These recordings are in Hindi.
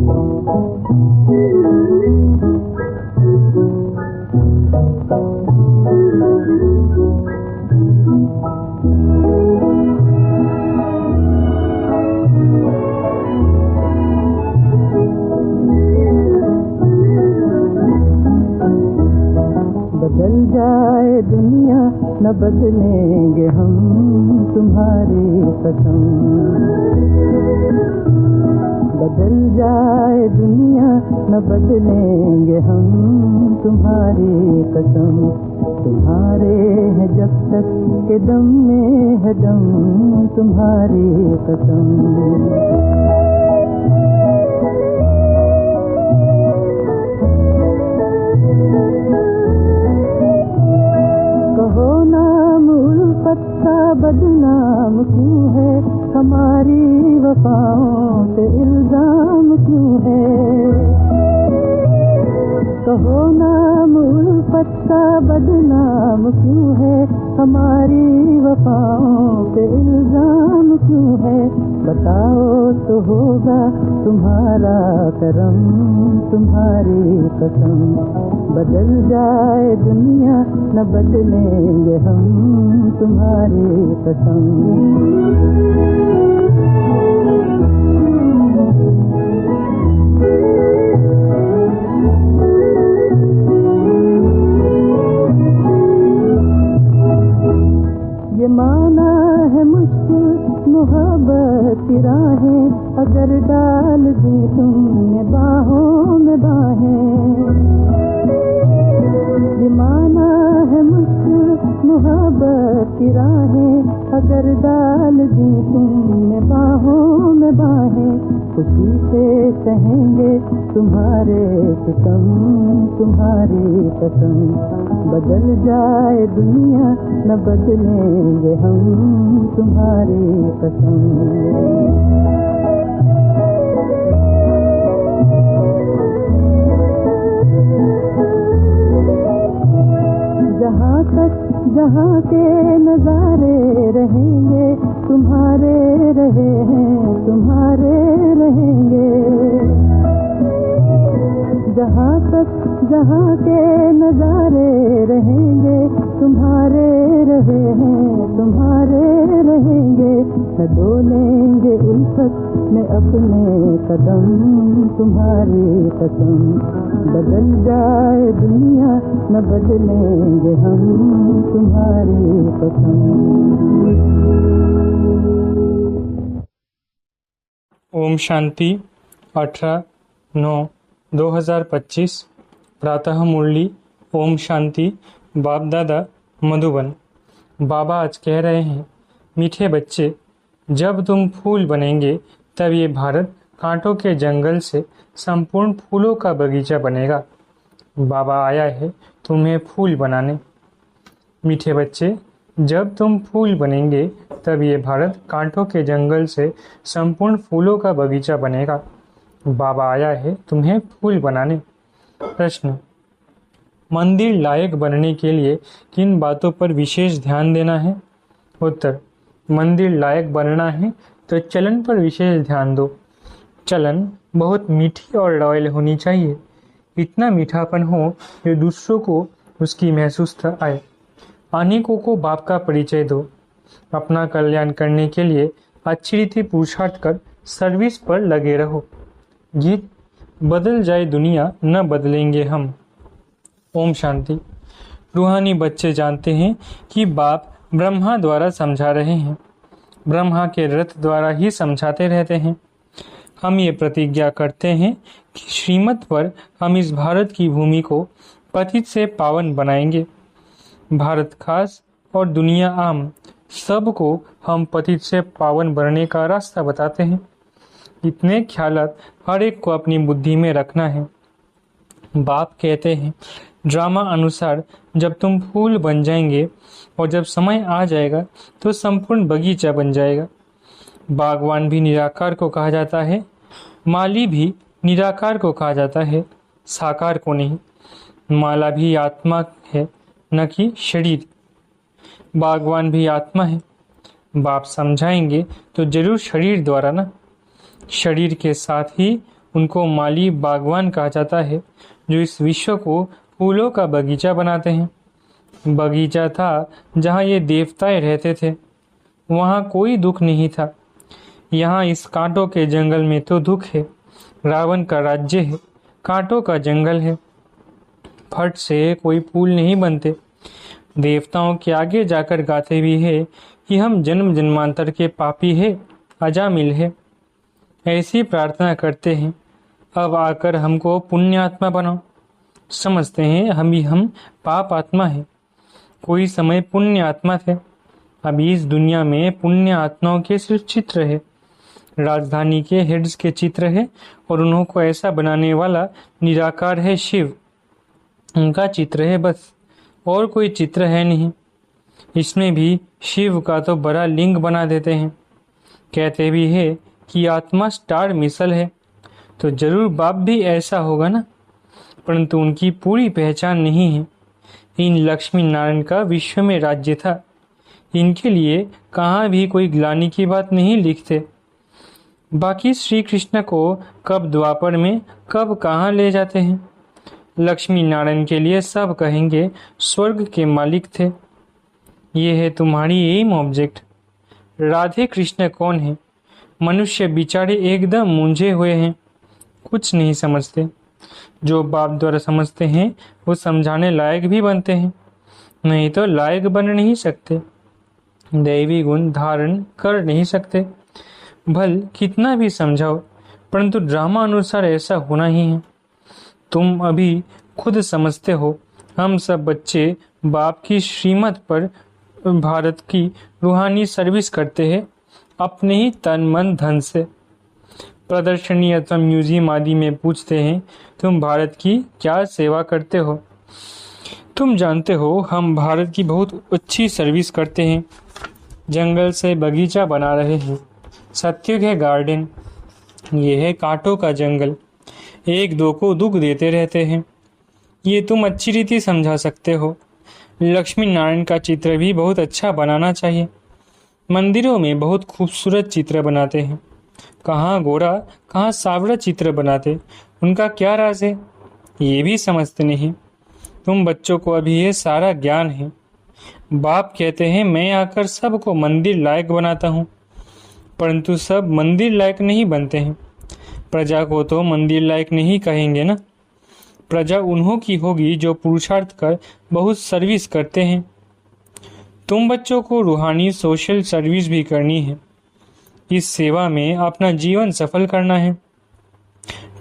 बदल जाए दुनिया न बदलेंगे हम तुम्हारी कसम। बदल जाए दुनिया न बदलेंगे हम तुम्हारी कसम। तुम्हारे हैं जब तक के दम में है दम तुम्हारी कसम। कहो नाम उल्फत का बदनाम क्यों है, हमारी वफाओं पे इल्जाम क्यों है। कहो नाम उल्फत का बदनाम क्यों है, हमारी वफाओं पे इल्जाम क्यों है। बताओ तो होगा तुम्हारा करम तुम्हारी कसम। बदल जाए दुनिया न बदलेंगे हम तुम्हारी कसम। ये माना है मुश्किल मोहब्बत की राहें, अगर डाल दी तुमने बाहों में बाहें। ये माना है मुश्किल मोहब्बत की राहें, अगर डाल दी तुमने बाहों में बाहें। खुशी से कहेंगे तुम्हारे सितम तुम्हारी कसम। बदल जाए दुनिया न बदलेंगे हम तुम्हारी कसम। जहाँ तक जहाँ के नजारे रहेंगे तुम्हारे रहे हैं तुम्हारे रहेंगे। जहाँ तक जहाँ के नजारे रहेंगे तुम्हारे रहे हैं तुम्हारे रहेंगे। न डोलेंगे उल्फत में अपने कदम तुम्हारी कसम। बदल जाए दुनिया न बदलेंगे हम तुम्हारी कसम। ओम शांति 18/9/2025 प्रातः मुरली। ओम शांति। बाप दादा मधुबन। बाबा आज कह रहे हैं, मीठे बच्चे, जब तुम फूल बनेंगे तब ये भारत कांटों के जंगल से संपूर्ण फूलों का बगीचा बनेगा। बाबा आया है तुम्हें फूल बनाने। मीठे बच्चे, जब तुम फूल बनेंगे तब ये भारत कांटों के जंगल से संपूर्ण फूलों का बगीचा बनेगा। बाबा आया है तुम्हें फूल बनाने। प्रश्न, मंदिर लायक बनने के लिए किन बातों पर विशेष ध्यान देना है? उत्तर, मंदिर लायक बनना है तो चलन पर विशेष ध्यान दो। चलन बहुत मीठी और लॉयल होनी चाहिए। इतना मीठापन हो जो दूसरों को उसकी महसूस आए। अनेकों को बाप का परिचय दो। अपना कल्याण करने के लिए अच्छी रीति पुरुषार्थ कर सर्विस पर लगे रहो। गीत, बदल जाए दुनिया न बदलेंगे हम। ओम शांति। रूहानी बच्चे जानते हैं कि बाप ब्रह्मा द्वारा समझा रहे हैं। ब्रह्मा के रथ द्वारा ही समझाते रहते हैं। हम ये प्रतिज्ञा करते हैं कि श्रीमत पर हम इस भारत की भूमि को पतित से पावन बनाएंगे। भारत खास और दुनिया आम, सबको हम पतित से पावन बनने का रास्ता बताते हैं। इतने ख्यालात हर एक को अपनी बुद्धि में रखना है। बाप कहते हैं, ड्रामा अनुसार जब तुम फूल बन जाएंगे और जब समय आ जाएगा तो संपूर्ण बगीचा बन जाएगा। बागवान भी निराकार को कहा जाता है, माली भी निराकार को कहा जाता है, साकार को नहीं। माला भी आत्मा है, न कि शरीर। बागवान भी आत्मा है। बाप समझाएंगे तो जरूर शरीर द्वारा ना। शरीर के साथ ही उनको माली बागवान कहा जाता है जो इस विश्व को फूलों का बगीचा बनाते हैं। बगीचा था जहाँ ये देवताएं रहते थे, वहाँ कोई दुख नहीं था। यहाँ इस कांटों के जंगल में तो दुख है। रावण का राज्य है, कांटों का जंगल है। फट से कोई फूल नहीं बनते। देवताओं के आगे जाकर गाते भी है कि हम जन्म जन्मांतर के पापी है, अजामिल है। ऐसी प्रार्थना करते हैं, अब आकर हमको पुण्य आत्मा बनाओ। समझते हैं हम पाप आत्मा है। कोई समय पुण्य आत्मा थे, अभी इस दुनिया में पुण्य आत्माओं के सिर्फ चित्र है। राजधानी के हेड्स के चित्र है और उन्हों को ऐसा बनाने वाला निराकार है शिव। उनका चित्र है बस, और कोई चित्र है नहीं। इसमें भी शिव का तो बड़ा लिंग बना देते हैं। कहते भी है कि आत्मा स्टार मिसल है, तो जरूर बाप भी ऐसा होगा ना, परंतु उनकी पूरी पहचान नहीं है। इन लक्ष्मी नारायण का विश्व में राज्य था। इनके लिए कहाँ भी कोई ग्लानि की बात नहीं लिखते। बाकी श्री कृष्ण को कब द्वापर में कब कहाँ ले जाते हैं। लक्ष्मी नारायण के लिए सब कहेंगे स्वर्ग के मालिक थे। ये है तुम्हारी एम ऑब्जेक्ट। राधे कृष्ण कौन है? मनुष्य बेचारे एकदम मूंझे हुए हैं, कुछ नहीं समझते। जो बाप द्वारा समझते हैं वो समझाने लायक भी बनते हैं, नहीं तो लायक बन नहीं सकते। दैवी गुण धारण कर नहीं सकते। भल कितना भी समझाओ, परंतु ड्रामा अनुसार ऐसा होना ही है। तुम अभी खुद समझते हो, हम सब बच्चे बाप की श्रीमत पर भारत की रूहानी सर्विस करते हैं अपने ही तन मन धन से। प्रदर्शनी अथवा म्यूजियम आदि में पूछते हैं तुम भारत की क्या सेवा करते हो। तुम जानते हो हम भारत की बहुत अच्छी सर्विस करते हैं। जंगल से बगीचा बना रहे हैं, सत्युग है गार्डन, ये है कांटों का जंगल। एक दो को दुख देते रहते हैं, ये तुम अच्छी रीति समझा सकते हो। लक्ष्मी नारायण का चित्र भी बहुत अच्छा बनाना चाहिए। मंदिरों में बहुत खूबसूरत चित्र बनाते हैं, कहाँ गोरा कहाँ सावरा चित्र बनाते, उनका क्या राज है ये भी समझते नहीं। तुम बच्चों को अभी ये सारा ज्ञान है। बाप कहते हैं मैं आकर सबको मंदिर लायक बनाता हूँ, परंतु सब मंदिर लायक नहीं बनते हैं। प्रजा को तो मंदिर लायक नहीं कहेंगे ना। प्रजा उन्हों की होगी जो पुरुषार्थ कर बहुत सर्विस करते हैं। तुम बच्चों को रूहानी सोशल सर्विस भी करनी है। इस सेवा में अपना जीवन सफल करना है।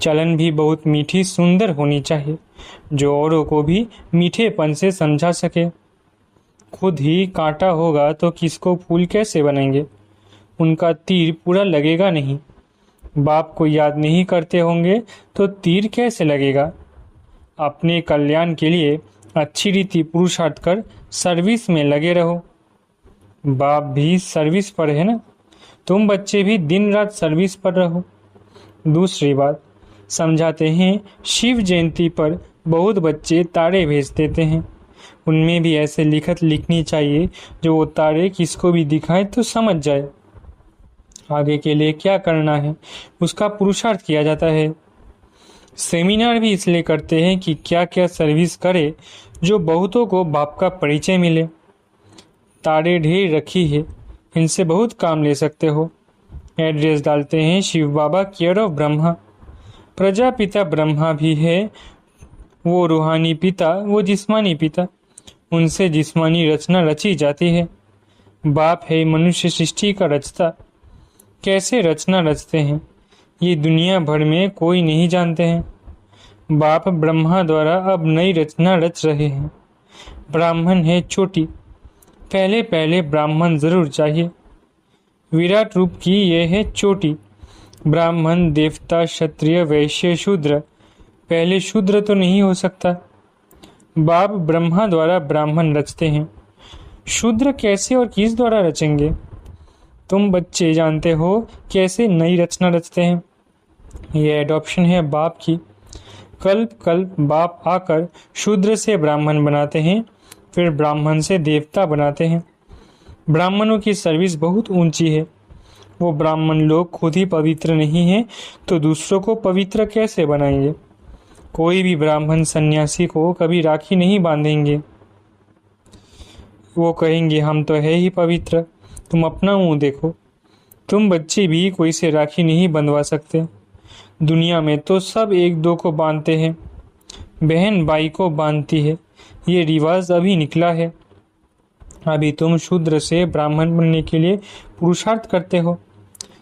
चलन भी बहुत मीठी सुंदर होनी चाहिए, जो औरों को भी मीठेपन से समझा सके। खुद ही कांटा होगा तो किसको फूल कैसे बनेंगे? उनका तीर पूरा लगेगा नहीं। बाप को याद नहीं करते होंगे तो तीर कैसे लगेगा? अपने कल्याण के लिए अच्छी रीति पुरुषार्थ कर सर्विस में लगे रहो। बाप भी सर्विस पर है ना, तुम बच्चे भी दिन रात सर्विस पर रहो। दूसरी बात समझाते हैं, शिव जयंती पर बहुत बच्चे तारे भेज देते हैं। उनमें भी ऐसे लिखत लिखनी चाहिए जो वो तारे किसको भी दिखाए तो समझ जाए। आगे के लिए क्या करना है उसका पुरुषार्थ किया जाता है। सेमिनार भी इसलिए करते हैं कि क्या क्या सर्विस करे जो बहुतों को बाप का परिचय मिले। तारे ढेर रखी है, इनसे बहुत काम ले सकते हो। एड्रेस डालते हैं शिव बाबा केयर ऑफ ब्रह्मा। प्रजापिता ब्रह्मा भी है, वो रूहानी पिता, वो जिस्मानी पिता। उनसे जिस्मानी रचना रची जाती है। बाप है मनुष्य सृष्टि का रचता। कैसे रचना रचते हैं ये दुनिया भर में कोई नहीं जानते हैं। बाप ब्रह्मा द्वारा अब नई रचना रच रहे हैं। ब्राह्मण है चोटी, पहले पहले ब्राह्मण जरूर चाहिए। विराट रूप की यह है चोटी। ब्राह्मण देवता क्षत्रिय वैश्य शूद्र, पहले शूद्र तो नहीं हो सकता। बाप ब्रह्मा द्वारा ब्राह्मण रचते हैं, शूद्र कैसे और किस द्वारा रचेंगे? तुम बच्चे जानते हो कैसे नई रचना रचते हैं। यह एडॉप्शन है बाप की। कल्प कल्प बाप आकर शूद्र से ब्राह्मण बनाते हैं, फिर ब्राह्मण से देवता बनाते हैं। ब्राह्मणों की सर्विस बहुत ऊंची है। वो ब्राह्मण लोग खुद ही पवित्र नहीं हैं तो दूसरों को पवित्र कैसे बनाएंगे। कोई भी ब्राह्मण सन्यासी को कभी राखी नहीं बांधेंगे। वो कहेंगे हम तो है ही पवित्र, तुम अपना मुंह देखो। तुम बच्चे भी कोई से राखी नहीं बंधवा सकते। दुनिया में तो सब एक दो को बांधते हैं, बहन भाई को बांधती है। ये रिवाज अभी निकला है। अभी तुम शूद्र से ब्राह्मण बनने के लिए पुरुषार्थ करते हो।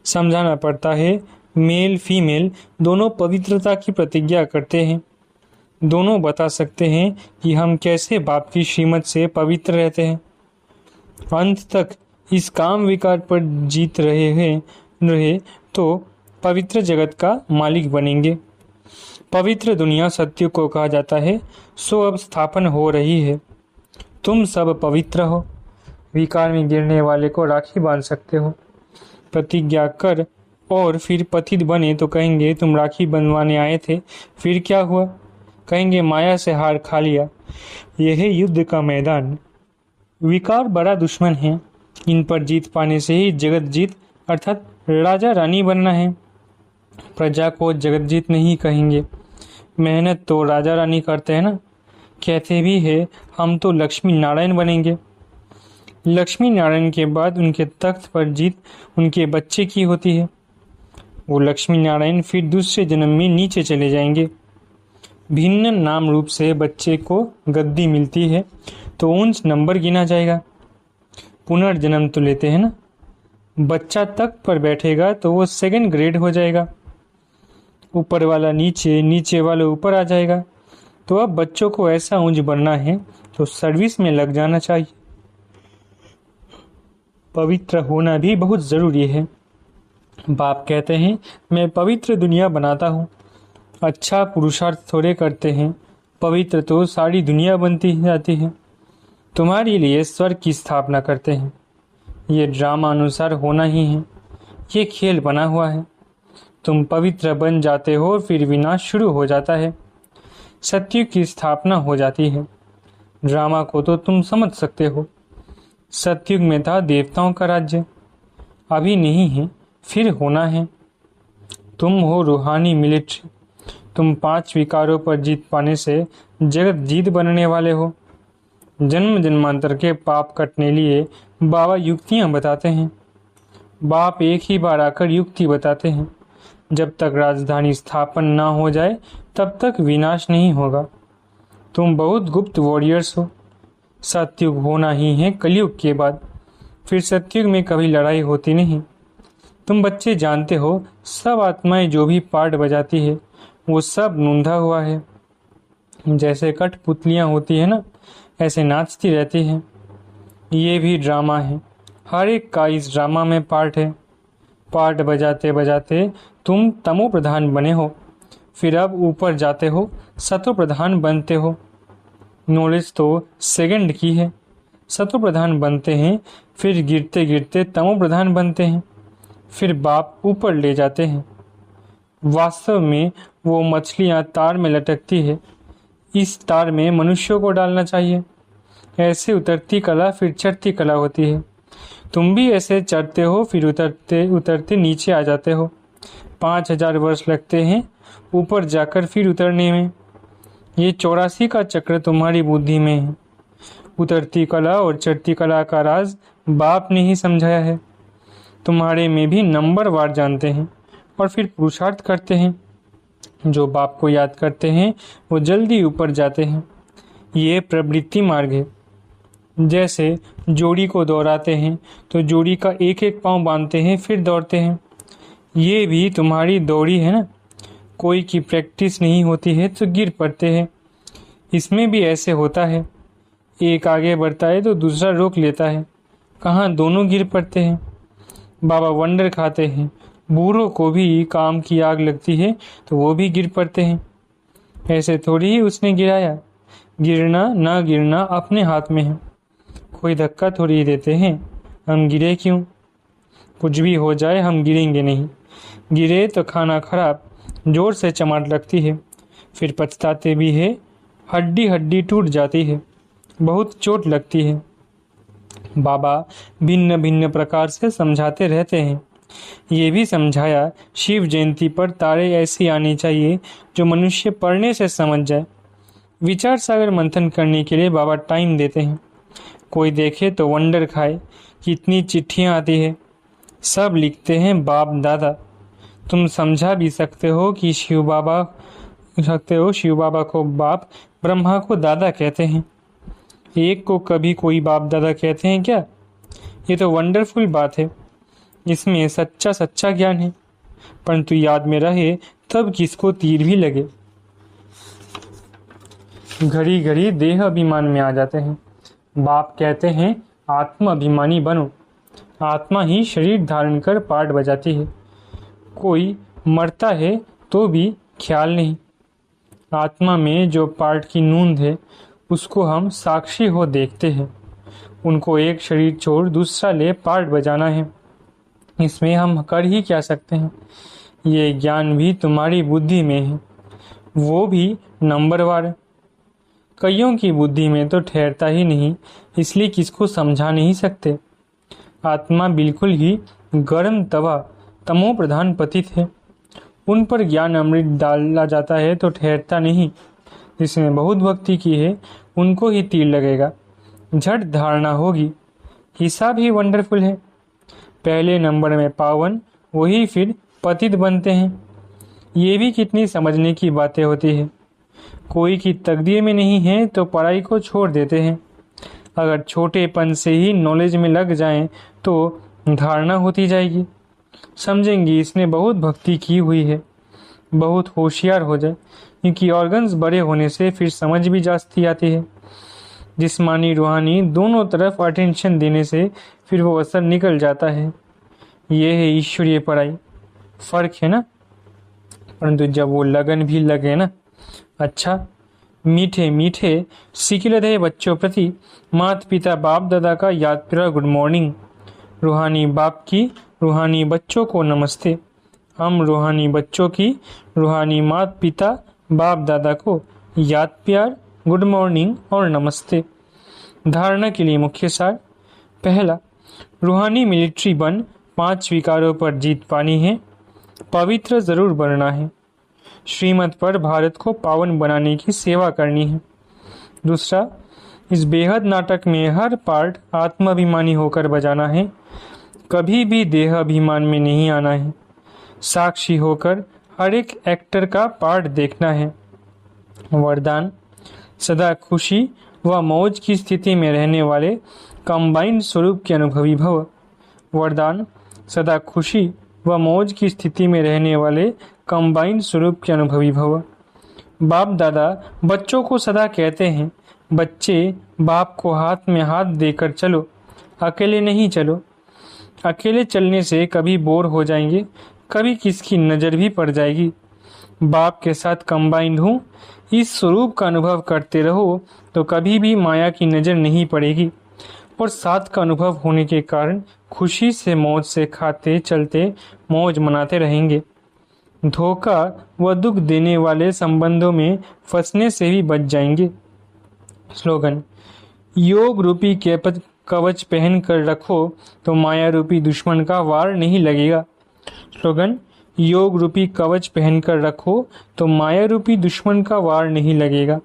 समझाना पड़ता है, मेल फीमेल दोनों पवित्रता की प्रतिज्ञा करते हैं। दोनों बता सकते हैं कि हम कैसे बाप की श्रीमत से पवित्र रहते हैं। अंत तक इस काम विकार पर जीत रहे तो पवित्र जगत का मालिक बनेंगे। पवित्र दुनिया सत्य को कहा जाता है, सो अब स्थापन हो रही है। तुम सब पवित्र हो। विकार में गिरने वाले को राखी बांध सकते हो। प्रतिज्ञा कर और फिर पतित बने तो कहेंगे तुम राखी बंधवाने आए थे, फिर क्या हुआ? कहेंगे माया से हार खा लिया। यह है युद्ध का मैदान। विकार बड़ा दुश्मन है। इन पर जीत पाने से ही जगत जीत अर्थात राजा रानी बनना है। प्रजा को जगत जीत नहीं कहेंगे। मेहनत तो राजा रानी करते हैं ना। कहते भी है हम तो लक्ष्मी नारायण बनेंगे। लक्ष्मी नारायण के बाद उनके तख्त पर जीत उनके बच्चे की होती है। वो लक्ष्मी नारायण फिर दूसरे जन्म में नीचे चले जाएंगे। भिन्न नाम रूप से बच्चे को गद्दी मिलती है तो ऊंच नंबर गिना जाएगा। पुनर्जन्म तो लेते हैं ना। बच्चा तख्त पर बैठेगा तो वो सेकंड ग्रेड हो जाएगा। ऊपर वाला नीचे, नीचे वाला ऊपर आ जाएगा। तो अब बच्चों को ऐसा ऊंच बनना है तो सर्विस में लग जाना चाहिए। पवित्र होना भी बहुत जरूरी है। बाप कहते हैं मैं पवित्र दुनिया बनाता हूँ। अच्छा पुरुषार्थ थोड़े करते हैं। पवित्र तो सारी दुनिया बनती जाती है। तुम्हारे लिए स्वर्ग की स्थापना करते हैं। ये ड्रामा अनुसार होना ही है। ये खेल बना हुआ है। तुम पवित्र बन जाते हो फिर विनाश शुरू हो जाता है। सत्य की स्थापना हो जाती है। ड्रामा को तो तुम समझ सकते हो। सतयुग में था देवताओं का राज्य, अभी नहीं है, फिर होना है। तुम हो रूहानी मिलिट्री। तुम 5 विकारों पर जीत पाने से जगत जीत बनने वाले हो। जन्म जन्मांतर के पाप कटने लिए बाबा युक्तियां बताते हैं। बाप एक ही बार आकर युक्ति बताते हैं। जब तक राजधानी स्थापन ना हो जाए तब तक विनाश नहीं होगा। तुम बहुत गुप्त वॉरियर्स हो। सतयुग होना ही है कलयुग के बाद। फिर सतयुग में कभी लड़ाई होती नहीं। तुम बच्चे जानते हो सब आत्माएं जो भी पार्ट बजाती है वो सब नूंधा हुआ है। जैसे कठपुतलियां होती है ना, ऐसे नाचती रहती है। ये भी ड्रामा है। हर एक का इस ड्रामा में पार्ट है। पार्ट बजाते बजाते तुम तमो प्रधान बने हो। फिर अब ऊपर जाते हो, सतो प्रधान बनते हो। नॉलेज तो सेकंड की है। सतो प्रधान बनते हैं, फिर गिरते गिरते तमो प्रधान बनते हैं। फिर बाप ऊपर ले जाते हैं। वास्तव में वो मछलियां तार में लटकती है। इस तार में मनुष्यों को डालना चाहिए। ऐसे उतरती कला फिर चढ़ती कला होती है। तुम भी ऐसे चढ़ते हो फिर उतरते उतरते नीचे आ जाते हो। 5000 वर्ष लगते हैं ऊपर जाकर फिर उतरने में। ये 84 का चक्र तुम्हारी बुद्धि में है। उतरती कला और चढ़ती कला का राज बाप ने ही समझाया है। तुम्हारे में भी नंबर वार जानते हैं और फिर पुरुषार्थ करते हैं। जो बाप को याद करते हैं वो जल्दी ऊपर जाते हैं। ये प्रवृत्ति मार्ग है। जैसे जोड़ी को दौड़ाते हैं तो जोड़ी का एक एक पांव बांधते हैं फिर दौड़ते हैं। ये भी तुम्हारी दौड़ी है ना। कोई की प्रैक्टिस नहीं होती है तो गिर पड़ते हैं। इसमें भी ऐसे होता है। एक आगे बढ़ता है तो दूसरा रोक लेता है। कहाँ दोनों गिर पड़ते हैं। बाबा वंडर खाते हैं। बूढ़ों को भी काम की आग लगती है तो वो भी गिर पड़ते हैं। ऐसे थोड़ी ही उसने गिराया। गिरना ना गिरना अपने हाथ में है। कोई धक्का थोड़ी ही देते हैं। हम गिरे क्यों? कुछ भी हो जाए हम गिरेंगे नहीं। गिरे तो खाना खराब, जोर से चमाट लगती है, फिर पछताते भी है। हड्डी हड्डी टूट जाती है, बहुत चोट लगती है। बाबा भिन्न भिन्न प्रकार से समझाते रहते हैं। ये भी समझाया शिव जयंती पर तारे ऐसी आनी चाहिए जो मनुष्य पढ़ने से समझ जाए। विचार सागर मंथन करने के लिए बाबा टाइम देते हैं। कोई देखे तो वंडर खाए कि इतनी चिट्ठियाँ आती है, सब लिखते हैं बाप दादा। तुम समझा भी सकते हो कि शिव बाबा को बाप, ब्रह्मा को दादा कहते हैं। एक को कभी कोई बाप दादा कहते हैं क्या? ये तो वंडरफुल बात है। इसमें सच्चा ज्ञान है, परंतु याद में रहे तब किसको तीर भी लगे। घड़ी घड़ी देह अभिमान में आ जाते हैं। बाप कहते हैं आत्म अभिमानी बनो। आत्मा ही शरीर धारण कर पाठ बजाती है। कोई मरता है तो भी ख्याल नहीं। आत्मा में जो पाठ की नूंद है उसको हम साक्षी हो देखते हैं। उनको एक शरीर छोड़ दूसरा ले पाठ बजाना है। इसमें हम कर ही क्या सकते हैं? ये ज्ञान भी तुम्हारी बुद्धि में है, वो भी नंबरवार। कईयों की बुद्धि में तो ठहरता ही नहीं, इसलिए किसको समझा नहीं सकते। आत्मा बिल्कुल ही गर्म तवा, तमो प्रधान पतित है। उन पर ज्ञान अमृत डाला जाता है तो ठहरता नहीं। जिसने बहुत भक्ति की है उनको ही तीर लगेगा, झट धारणा होगी। हिसाब ही वंडरफुल है। पहले नंबर में पावन, वही फिर पतित बनते हैं। ये भी कितनी समझने की बातें होती है। कोई की तकदीर में नहीं है तो पढ़ाई को छोड़ देते हैं। अगर छोटेपन से ही नॉलेज में लग जाएं तो धारणा होती जाएगी। समझेंगी इसने बहुत भक्ति की हुई है। बहुत होशियार हो जाए, क्योंकि ऑर्गन्स बड़े होने से फिर समझ भी जाती आती है। जिस्मानी रूहानी दोनों तरफ अटेंशन देने से फिर वो असर निकल जाता है। ये है ईश्वरीय पढ़ाई। फर्क है ना? परंतु जब वो लगन भी लगे ना। अच्छा, मीठे मीठे सिकिलधे बच्चों प्रति माता पिता बाप दादा का याद प्यारा गुड मॉर्निंग। रूहानी बाप की रूहानी बच्चों को नमस्ते। हम रूहानी बच्चों की रूहानी माता पिता बाप दादा को याद प्यार, गुड मॉर्निंग और नमस्ते। धारणा के लिए मुख्य सार। पहला, रूहानी मिलिट्री बन 5 विकारों पर जीत पानी है। पवित्र जरूर बनना है। श्रीमत पर भारत को पावन बनाने की सेवा करनी है। दूसरा, इस बेहद नाटक में हर पार्ट आत्माभिमानी होकर बजाना है। कभी भी देह अभिमान में नहीं आना है। साक्षी होकर हर एक एक्टर का पार्ट देखना है। वरदान, सदा खुशी व मौज की स्थिति में रहने वाले कंबाइंड स्वरूप के अनुभवी भव। वरदान, सदा खुशी व मौज की स्थिति में रहने वाले कंबाइंड स्वरूप के अनुभवी भव। बाप दादा बच्चों को सदा कहते हैं, बच्चे बाप को हाथ में हाथ देकर चलो, अकेले नहीं चलो। अकेले चलने से कभी बोर हो जाएंगे, कभी किसकी नज़र भी पड़ जाएगी। बाप के साथ कंबाइंड हूँ, इस स्वरूप का अनुभव करते रहो तो कभी भी माया की नज़र नहीं पड़ेगी और साथ का अनुभव होने के कारण खुशी से मौज से खाते चलते मौज मनाते रहेंगे। धोखा व दुख देने वाले संबंधों में फंसने से भी बच जाएंगे। स्लोगन, योग रूपी कवच पहन कर रखो तो माया रूपी दुश्मन का वार नहीं लगेगा। स्लोगन, योग रूपी कवच पहनकर रखो तो माया रूपी दुश्मन का वार नहीं लगेगा।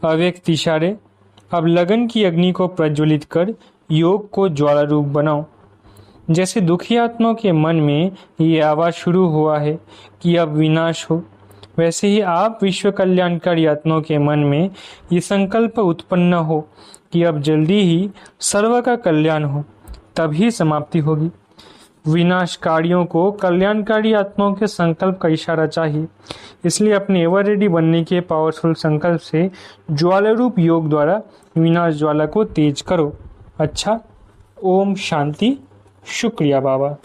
अव्यक्त इशारे, अब लगन की अग्नि को प्रज्वलित कर योग को ज्वाला रूप बनाओ। जैसे दुखी आत्माओं के मन में ये आवाज शुरू हुआ है कि अब विनाश हो, वैसे ही आप विश्व कल्याणकारी आत्माओं के मन में ये संकल्प उत्पन्न हो कि अब जल्दी ही सर्व का कल्याण हो, तभी समाप्ति होगी। विनाशकारियों को कल्याणकारी आत्माओं के संकल्प का इशारा चाहिए। इसलिए अपने एवर रेडी बनने के पावरफुल संकल्प से ज्वाला रूप योग द्वारा विनाश ज्वाला को तेज करो। अच्छा, ओम शांति। शुक्रिया बाबा।